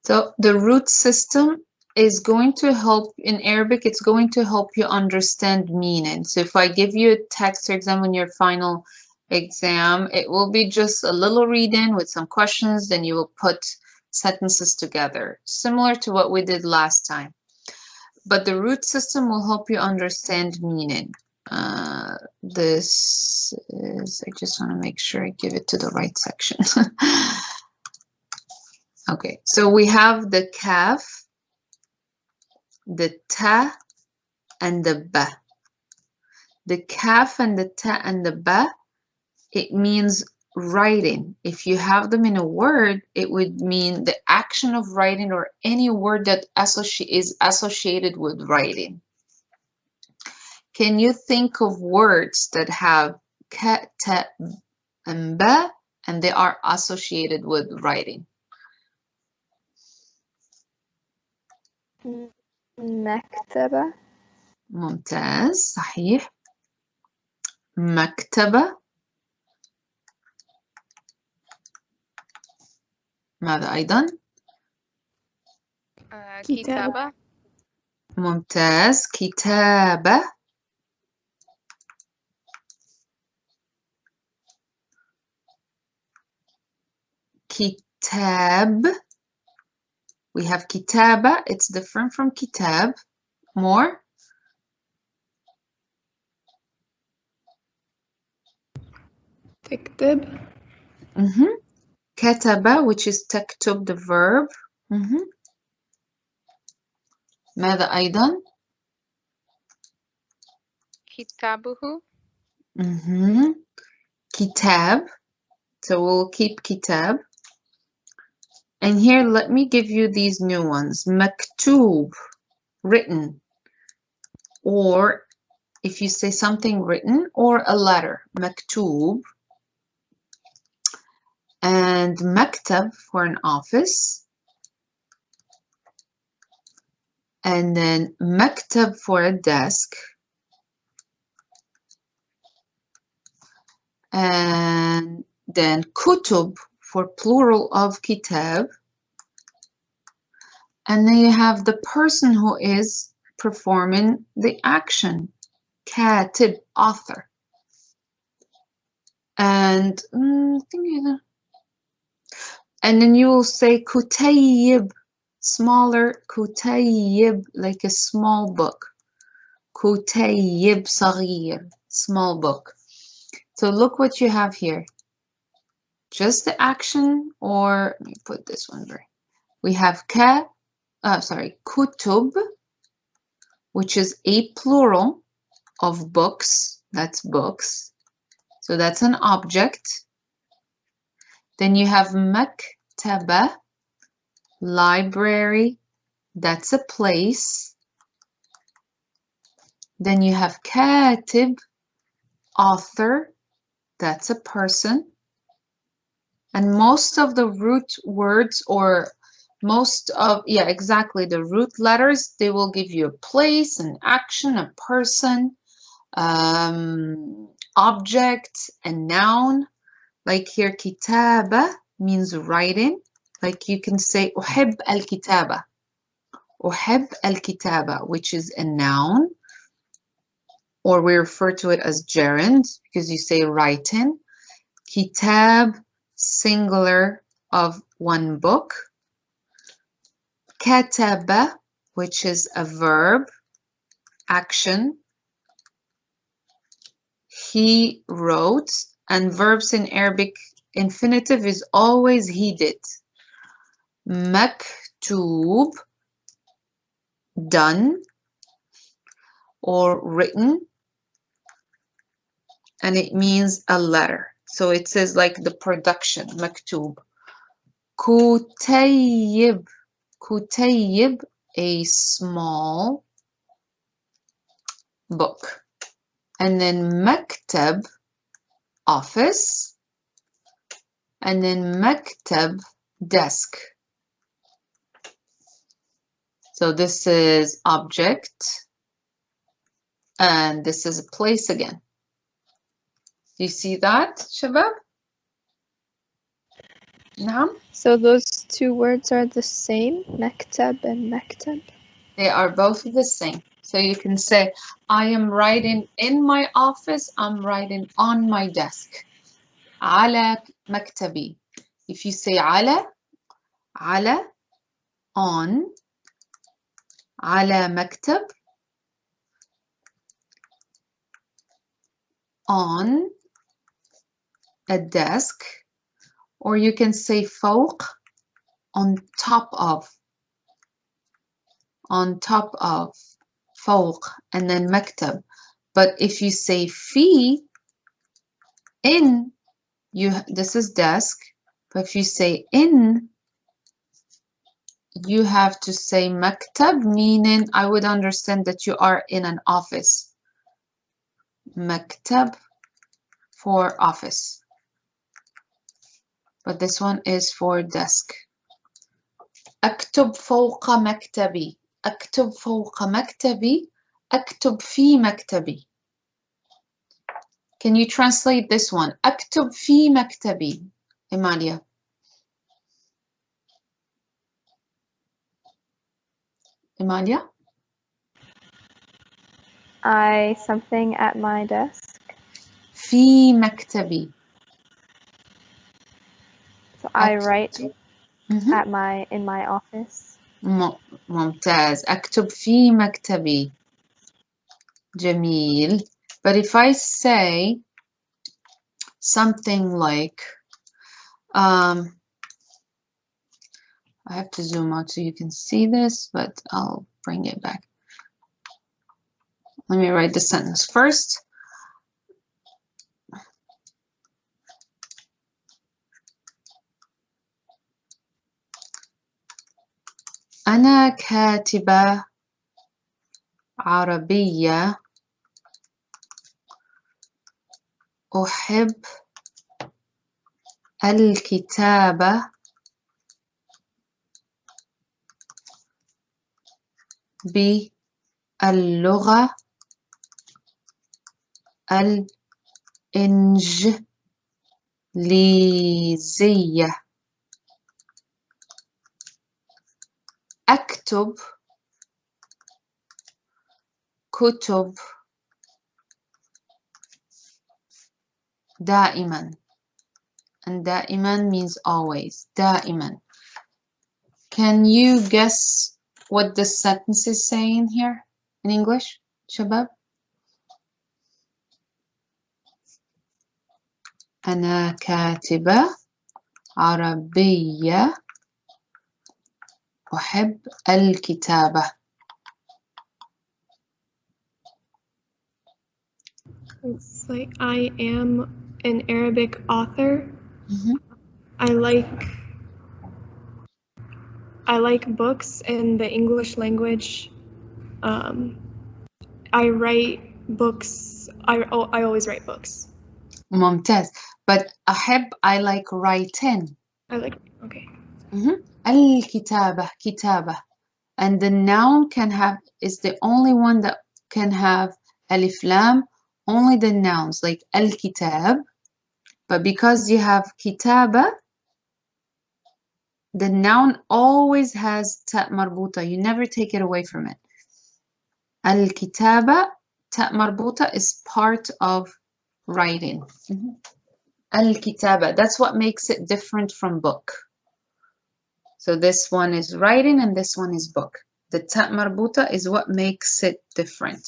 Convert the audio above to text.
So the root system is going to help in Arabic, it's going to help you understand meaning. So if I give you a text exam on your final exam, it will be just a little reading with some questions, then you will put sentences together, similar to what we did last time. But the root system will help you understand meaning. This is, I just want to make sure I give it to the right section. Okay, so we have the kaf, the ta, and the ba. The kaf and the ta and the ba, it means writing. If you have them in a word, it would mean the action of writing or any word that is associated with writing. Can you think of words that have ka, ta, and ba, and they are associated with writing? مكتبة. ممتاز، صحيح. مكتبة. ماذا أيضا؟ كتابة. ممتاز، كتابة. كتاب. We have كتابة, it's different from كتاب. More? تكتب. كتب, which is تكتب, the verb. ماذا أيضا؟ كتابه. كتاب. So we'll keep كتاب. And here, let me give you these new ones. مكتوب, written. Or if you say something written, or a letter, مكتوب. And مكتب for an office. And then مكتب for a desk. And then كتب for plural of kitab. And then you have the person who is performing the action, katib, author. And and then you will say kutayib, smaller, kutayib, like a small book. Kutayib صغير, small book. So look what you have here. Just the action, or let me put this one there. We have kutub, which is a plural of books. That's books. So that's an object. Then you have maktaba, library. That's a place. Then you have katib, author. That's a person. And most of the root words, or most of, yeah, exactly, the root letters, they will give you a place, an action, a person, object, a noun. Like here, kitaba means writing. Like you can say أحب الكتابة. أحب الكتابة, which is a noun. Or we refer to it as gerund because you say writing. Kitab, singular of one book. Kataba, which is a verb, action. He wrote, and verbs in Arabic, infinitive is always he did. Maktub, done or written, and it means a letter. So it says like the production, maktub. Kutayib, kutayib, a small book. And then maktab, office. And then maktab, desk. So this is object. And this is a place again. Do you see that, Shabab? نعم. So those two words are the same, مكتب and مكتب. They are both the same. So you can say, I am writing in my office, I'm writing on my desk. على مكتبي. If you say على on, على مكتب, on a desk, or you can say فوق, on top of, فوق, and then مكتب. But if you say في, in, this is desk, but if you say in, you have to say مكتب, meaning I would understand that you are in an office. مكتب for office. But this one is for desk. أكتب فوق مكتبي. أكتب فوق مكتبي. أكتب في مكتبي. Can you translate this one? أكتب في مكتبي. Emalia. Emalia? Something at my desk. في مكتبي. So I write in my office. ممتاز. أكتب في مكتبي. جميل. But if I say something like, I have to zoom out so you can see this, but I'll bring it back. Let me write the sentence first. أنا كاتبة عربية أحب الكتابة باللغة الإنجليزية. أكتب كتب دائما. And دائما means always. دائما. Can you guess what this sentence is saying here in English, شباب? أنا كاتبة عربية أحب الكتابة. It's like I am an Arabic author. I like books in the English language. I write books. I always write books. ممتاز. But أحب, I like writing. I like, okay. الكتابة, كتابة. And the noun is the only one that can have alif lam, only the nouns like al-kitab. But because you have kitaba, the noun always has ta marbuta. You never take it away from it. Al-kitaba, ta marbuta is part of writing. Al-kitaba, that's what makes it different from book. So this one is writing and this one is book. The ta marbuta is what makes it different.